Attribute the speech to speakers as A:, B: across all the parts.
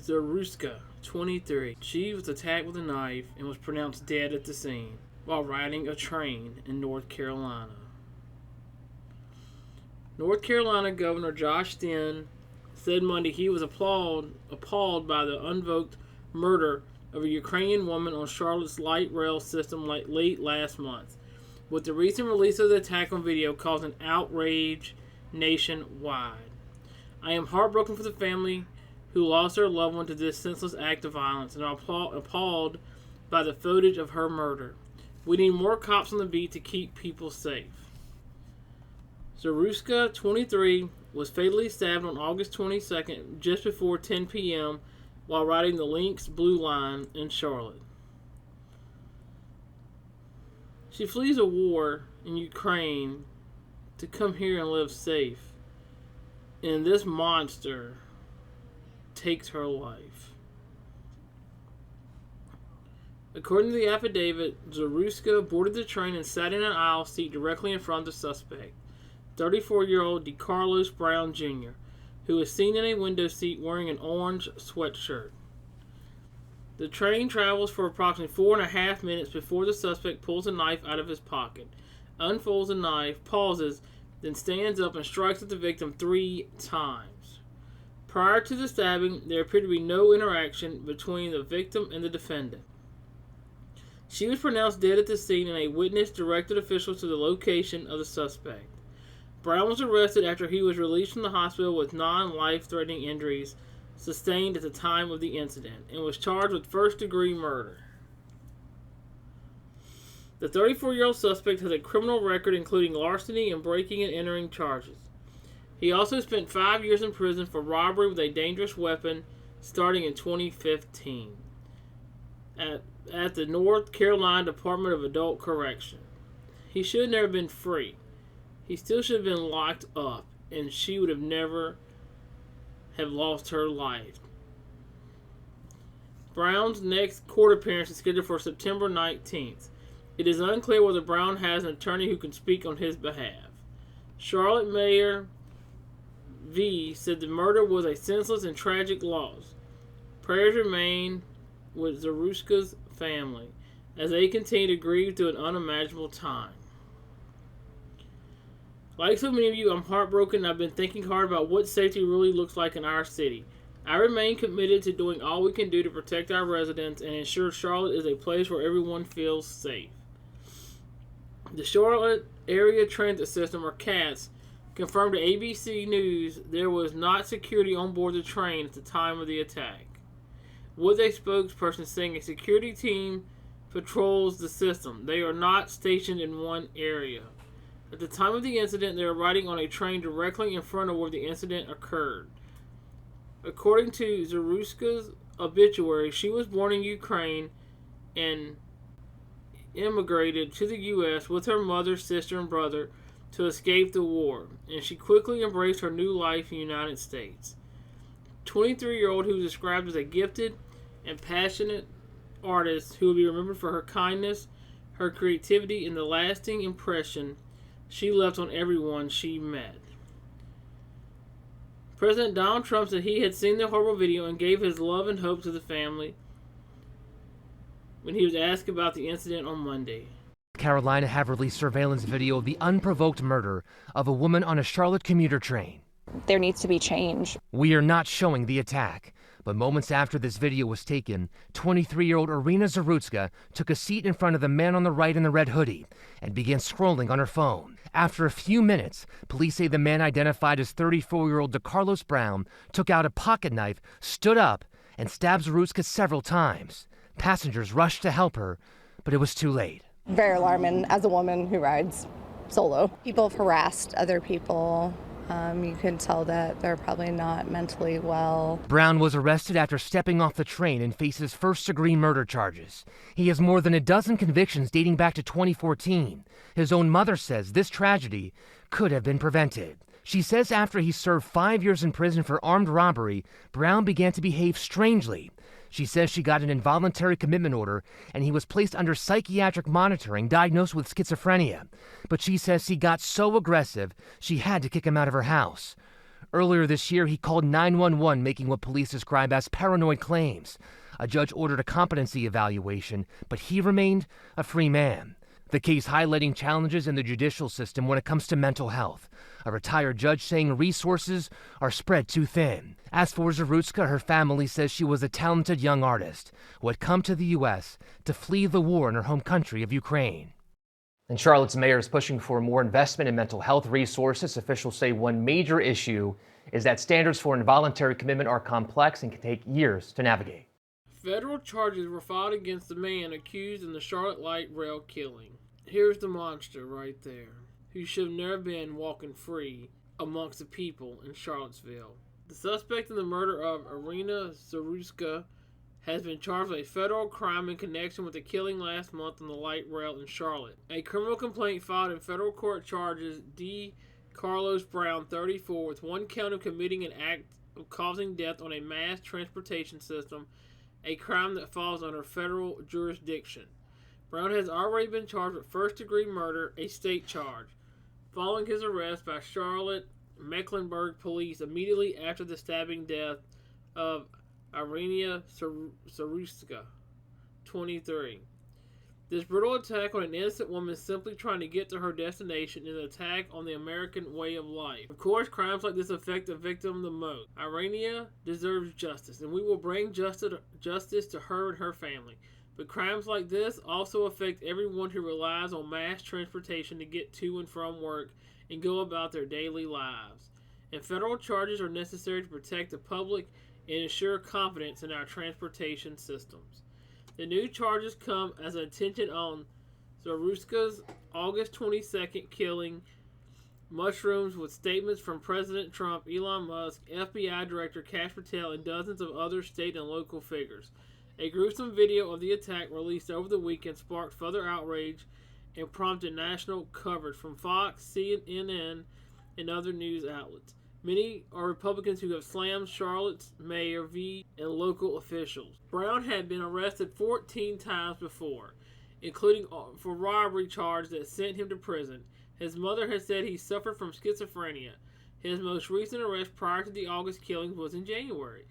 A: Zaruska, 23. She was attacked with a knife and was pronounced dead at the scene while riding a train in North Carolina. North Carolina Governor Josh Stein said Monday he was appalled by the unprovoked murder of a Ukrainian woman on Charlotte's light rail system late last month, with the recent release of the attack on video causing outrage nationwide. I am heartbroken for the family who lost their loved one to this senseless act of violence, and are appalled by the footage of her murder. We need more cops on the beat to keep people safe. Zaruska, 23, was fatally stabbed on August 22nd, just before 10 p.m., while riding the Lynx Blue Line in Charlotte. She flees a war in Ukraine to come here and live safe, and this monster takes her life. According to the affidavit, Zaruska boarded the train and sat in an aisle seat directly in front of the suspect, 34-year-old DeCarlos Brown Jr., who was seen in a window seat wearing an orange sweatshirt. The train travels for approximately 4.5 minutes before the suspect pulls a knife out of his pocket, unfolds the knife, pauses, then stands up and strikes at the victim 3 times. Prior to the stabbing, there appeared to be no interaction between the victim and the defendant. She was pronounced dead at the scene, and a witness directed officials to the location of the suspect. Brown was arrested after he was released from the hospital with non-life-threatening injuries sustained at the time of the incident, and was charged with first-degree murder. The 34-year-old suspect has a criminal record including larceny and breaking and entering charges. He also spent 5 years in prison for robbery with a dangerous weapon starting in 2015 at the North Carolina Department of Adult Correction. He should have never been free. He still should have been locked up, and she would have never have lost her life. Brown's next court appearance is scheduled for September 19th. It is unclear whether Brown has an attorney who can speak on his behalf. Charlotte Mayor V said the murder was a senseless and tragic loss. Prayers remain with Zaruska's family as they continue to grieve through an unimaginable time. Like so many of you, I'm heartbroken, and I've been thinking hard about what safety really looks like in our city. I remain committed to doing all we can do to protect our residents and ensure Charlotte is a place where everyone feels safe. The Charlotte Area Transit System, or CATS, confirmed to ABC News there was not security on board the train at the time of the attack, with a spokesperson saying a security team patrols the system. They are not stationed in one area. At the time of the incident, they were riding on a train directly in front of where the incident occurred. According to Zaruska's obituary, she was born in Ukraine and immigrated to the U.S. with her mother, sister, and brother to escape the war, and she quickly embraced her new life in the United States. 23-year-old who was described as a gifted and passionate artist who will be remembered for her kindness, her creativity, and the lasting impression she left on everyone she met. President Donald Trump said he had seen the horrible video and gave his love and hope to the family when he was asked about the incident on Monday.
B: Carolina have released surveillance video of the unprovoked murder of a woman on a Charlotte commuter train.
C: There needs to be change.
B: We are not showing the attack, but moments after this video was taken, 23-year-old Irina Zaruska took a seat in front of the man on the right in the red hoodie and began scrolling on her phone. After a few minutes, police say the man identified as 34-year-old DeCarlos Brown took out a pocket knife, stood up, and stabbed Zaruska several times. Passengers rushed to help her, but it was too late.
C: Very alarming as a woman who rides solo. People have harassed other people. You can tell that they're probably not mentally well.
B: Brown was arrested after stepping off the train and faces first-degree murder charges. He has more than a dozen convictions dating back to 2014. His own mother says this tragedy could have been prevented. She says after he served 5 years in prison for armed robbery, Brown began to behave strangely. She says she got an involuntary commitment order and he was placed under psychiatric monitoring, diagnosed with schizophrenia. But she says he got so aggressive, she had to kick him out of her house. Earlier this year, he called 911, making what police describe as paranoid claims. A judge ordered a competency evaluation, but he remained a free man. The case highlighting challenges in the judicial system when it comes to mental health. A retired judge saying resources are spread too thin. As for Zarutska, her family says she was a talented young artist who had come to the U.S. to flee the war in her home country of Ukraine. And Charlotte's mayor is pushing for more investment in mental health resources. Officials say one major issue is that standards for involuntary commitment are complex and can take years to navigate.
A: Federal charges were filed against the man accused in the Charlotte light rail killing. Here's the monster right there, who should have never been walking free amongst the people in Charlottesville. The suspect in the murder of Irina Zarutska has been charged with a federal crime in connection with the killing last month on the light rail in Charlotte. A criminal complaint filed in federal court charges D. Carlos Brown, 34, with one count of committing an act of causing death on a mass transportation system, a crime that falls under federal jurisdiction. Brown has already been charged with first-degree murder, a state charge, following his arrest by Charlotte Mecklenburg police immediately after the stabbing death of Irina Zarutska, 23. This brutal attack on an innocent woman simply trying to get to her destination is an attack on the American way of life. Of course, crimes like this affect the victim the most. Irina deserves justice, and we will bring justice to her and her family. But crimes like this also affect everyone who relies on mass transportation to get to and from work and go about their daily lives. And federal charges are necessary to protect the public and ensure confidence in our transportation systems. The new charges come as an attention on Zarutska's August 22nd killing mushrooms with statements from President Trump, Elon Musk, FBI Director Kash Patel, and dozens of other state and local figures. A gruesome video of the attack released over the weekend sparked further outrage and prompted national coverage from Fox, CNN, and other news outlets. Many are Republicans who have slammed Charlotte's mayor, and local officials. Brown had been arrested 14 times before, including for robbery charges that sent him to prison. His mother has said he suffered from schizophrenia. His most recent arrest prior to the August killings was in January,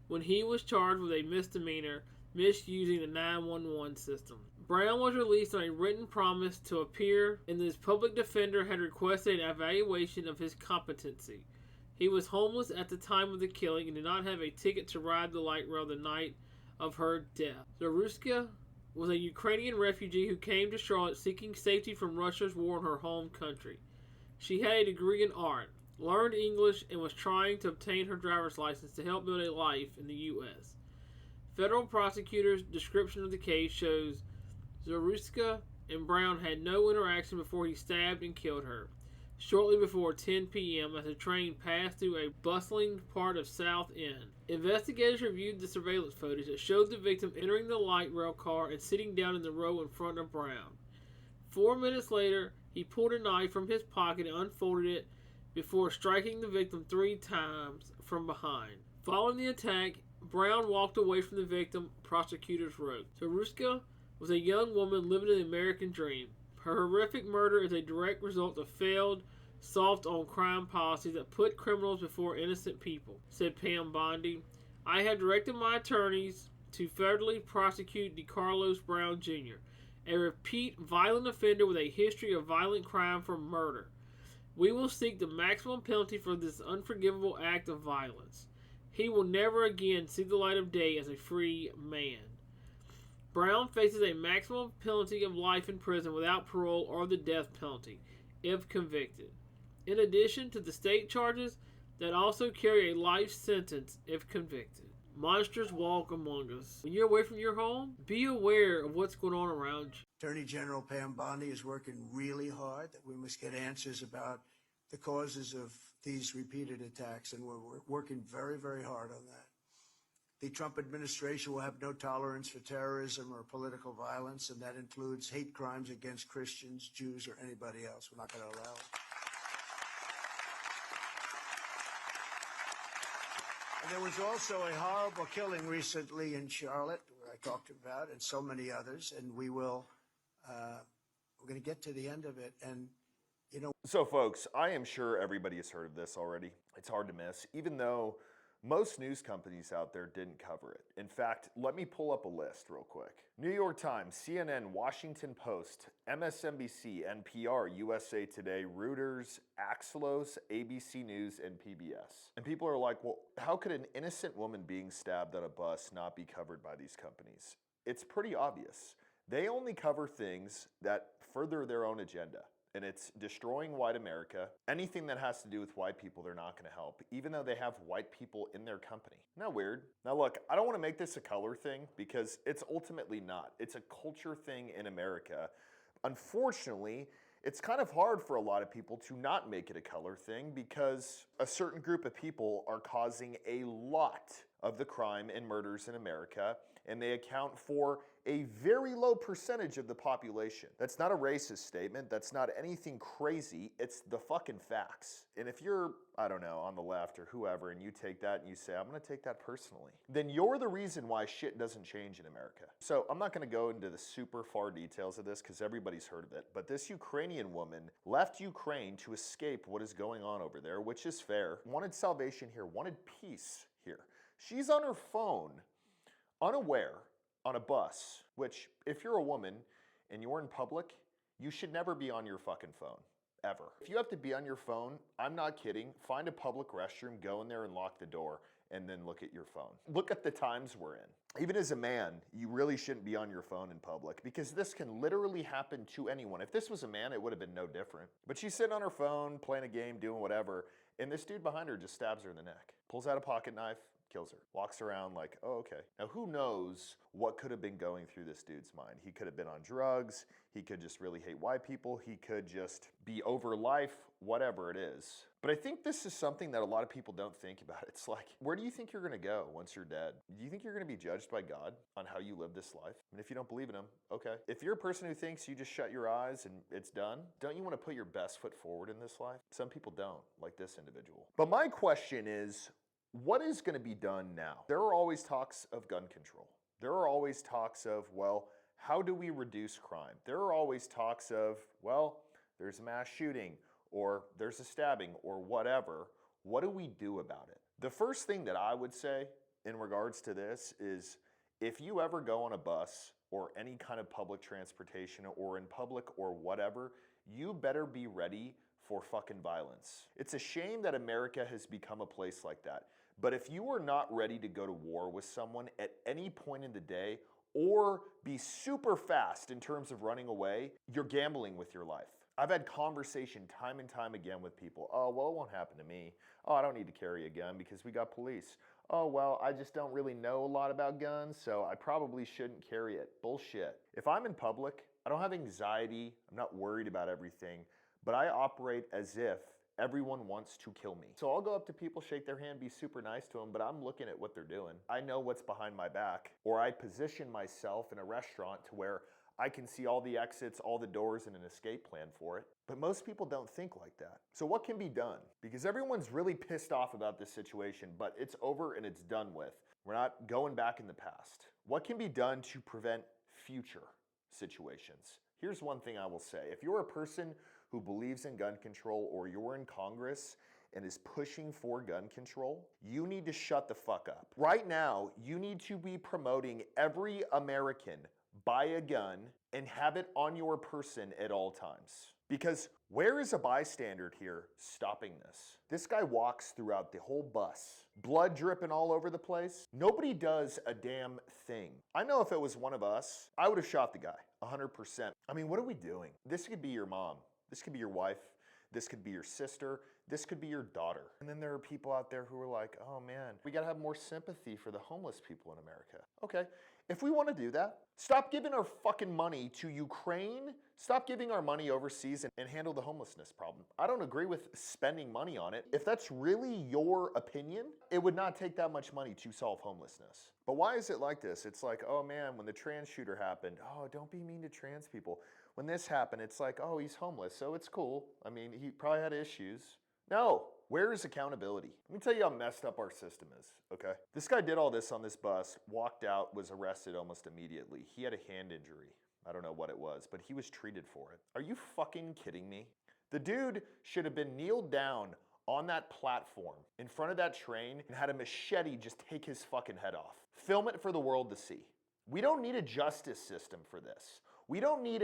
A: when he was charged with a misdemeanor misusing the 911 system. Brown was released on a written promise to appear, and his public defender had requested an evaluation of his competency. He was homeless at the time of the killing and did not have a ticket to ride the light rail the night of her death. Zarutska was a Ukrainian refugee who came to Charlotte seeking safety from Russia's war in her home country. She had a degree in art, learned English, and was trying to obtain her driver's license to help build a life in the U.S. Federal prosecutors' description of the case shows Zarutska and Brown had no interaction before he stabbed and killed her. Shortly before 10 p.m. as the train passed through a bustling part of South End. Investigators reviewed the surveillance footage that showed the victim entering the light rail car and sitting down in the row in front of Brown. 4 minutes later, he pulled a knife from his pocket and unfolded it before striking the victim 3 times from behind. Following the attack, Brown walked away from the victim, prosecutors wrote. Zarutska was a young woman living the American dream. Her horrific murder is a direct result of failed, soft-on-crime policies that put criminals before innocent people, said Pam Bondi. I have directed my attorneys to federally prosecute DeCarlos Brown Jr., a repeat violent offender with a history of violent crime for murder. We will seek the maximum penalty for this unforgivable act of violence. He will never again see the light of day as a free man. Brown faces a maximum penalty of life in prison without parole or the death penalty, if convicted. In addition to the state charges that also carry a life sentence if convicted. Monsters walk among us. When you're away from your home, be aware of what's going on around you.
D: Attorney General Pam Bondi is working really hard that we must get answers about the causes of these repeated attacks, and we're working very, very hard on that. The Trump administration will have no tolerance for terrorism or political violence, and that includes hate crimes against Christians, Jews, or anybody else. We're not going to allow it. And there was also a horrible killing recently in Charlotte, where I talked about, and so many others, and we're going to get to the end of it. And You know,
E: So, folks, I am sure everybody has heard of this already. It's hard to miss, even though most news companies out there didn't cover it. In fact, let me pull up a list real quick. New York Times, CNN, Washington Post, MSNBC, NPR, USA Today, Reuters, Axios, ABC News, and PBS. And people are like, well, how could an innocent woman being stabbed on a bus not be covered by these companies? It's pretty obvious. They only cover things that further their own agenda. And it's destroying white America. Anything that has to do with white people, they're not going to help, even though they have white people in their company. Isn't that weird? Now look, I don't want to make this a color thing because it's ultimately not. It's a culture thing in America. Unfortunately, it's kind of hard for a lot of people to not make it a color thing because a certain group of people are causing a lot of the crime and murders in America, and they account for a very low percentage of the population. That's not a racist statement. That's not anything crazy. It's the fucking facts. And if you're, I don't know, on the left or whoever, and you take that and you say, I'm gonna take that personally, then you're the reason why shit doesn't change in America. So I'm not gonna go into the super far details of this because everybody's heard of it, but this Ukrainian woman left Ukraine to escape what is going on over there, which is fair, wanted salvation here, wanted peace here. She's on her phone, unaware, on a bus, which if you're a woman and you're in public, you should never be on your fucking phone, ever. If you have to be on your phone, I'm not kidding, find a public restroom, go in there and lock the door, and then look at your phone. Look at the times we're in. Even as a man, you really shouldn't be on your phone in public because this can literally happen to anyone. If this was a man, it would have been no different. But she's sitting on her phone, playing a game, doing whatever, and this dude behind her just stabs her in the neck, pulls out a pocket knife, kills her. Walks around like, oh, okay. Now, who knows what could have been going through this dude's mind? He could have been on drugs. He could just really hate white people. He could just be over life, whatever it is. But I think this is something that a lot of people don't think about. It's like, where do you think you're going to go once you're dead? Do you think you're going to be judged by God on how you live this life? And if you don't believe in him, okay. If you're a person who thinks you just shut your eyes and it's done, don't you want to put your best foot forward in this life? Some people don't, like this individual. But my question is, what is going to be done now? There are always talks of gun control. There are always talks of, well, how do we reduce crime? There are always talks of, well, there's a mass shooting or there's a stabbing or whatever. What do we do about it? The first thing that I would say in regards to this is if you ever go on a bus or any kind of public transportation or in public or whatever, you better be ready for fucking violence. It's a shame that America has become a place like that. But if you are not ready to go to war with someone at any point in the day or be super fast in terms of running away, you're gambling with your life. I've had conversation time and time again with people. Oh, well, it won't happen to me. Oh, I don't need to carry a gun because we got police. Oh, well, I just don't really know a lot about guns, so I probably shouldn't carry it. Bullshit. If I'm in public, I don't have anxiety. I'm not worried about everything. But I operate as if everyone wants to kill me. So I'll go up to people, shake their hand, be super nice to them, but I'm looking at what they're doing. I know what's behind my back. Or I position myself in a restaurant to where I can see all the exits, all the doors, and an escape plan for it. But most people don't think like that. So what can be done? Because everyone's really pissed off about this situation, but it's over and it's done with. We're not going back in the past. What can be done to prevent future situations? Here's one thing I will say. If you're a person who believes in gun control or you're in Congress and is pushing for gun control, you need to shut the fuck up. Right now, you need to be promoting every American buy a gun and have it on your person at all times. Because where is a bystander here stopping this? This guy walks throughout the whole bus, blood dripping all over the place. Nobody does a damn thing. I know if it was one of us, I would have shot the guy, 100%. I mean, what are we doing? This could be your mom. This could be your wife. This could be your sister. This could be your daughter. And then there are people out there who are like, oh man, we gotta have more sympathy for the homeless people in America. Okay, if we wanna do that, stop giving our fucking money to Ukraine. Stop giving our money overseas and handle the homelessness problem. I don't agree with spending money on it. If that's really your opinion, it would not take that much money to solve homelessness. But why is it like this? It's like, oh man, when the trans shooter happened, oh, don't be mean to trans people. When this happened, it's like, oh, he's homeless, so it's cool. I mean, he probably had issues. No, where is accountability? Let me tell you how messed up our system is, okay? This guy did all this on this bus, walked out, was arrested almost immediately. He had a hand injury. I don't know what it was, but he was treated for it. Are you fucking kidding me? The dude should have been kneeled down on that platform in front of that train and had a machete just take his fucking head off. Film it for the world to see. We don't need a justice system for this. We don't need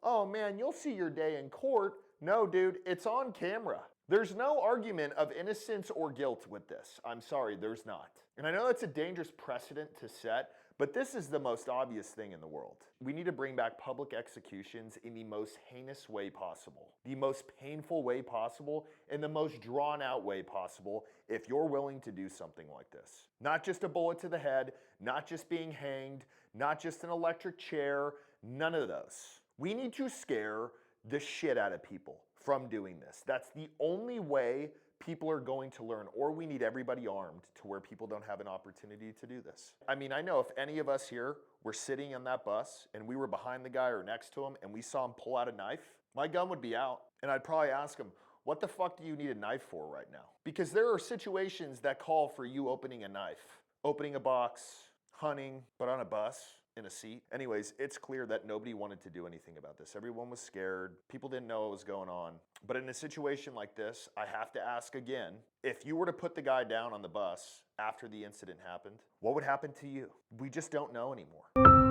E: oh man, you'll see your day in court. No, dude, it's on camera. There's no argument of innocence or guilt with this. I'm sorry, there's not. And I know that's a dangerous precedent to set, but this is the most obvious thing in the world. We need to bring back public executions in the most heinous way possible, the most painful way possible, and the most drawn out way possible if you're willing to do something like this. Not just a bullet to the head, not just being hanged, not just an electric chair, none of those. We need to scare the shit out of people from doing this. That's the only way people are going to learn, or we need everybody armed to where people don't have an opportunity to do this. I mean, I know if any of us here were sitting on that bus and we were behind the guy or next to him and we saw him pull out a knife, my gun would be out. And I'd probably ask him, what the fuck do you need a knife for right now? Because there are situations that call for you opening a knife, opening a box, hunting, but on a bus, in a seat. Anyways, it's clear that nobody wanted to do anything about this. Everyone was scared. People didn't know what was going on. But in a situation like this, I have to ask again, if you were to put the guy down on the bus after the incident happened, what would happen to you? We just don't know anymore.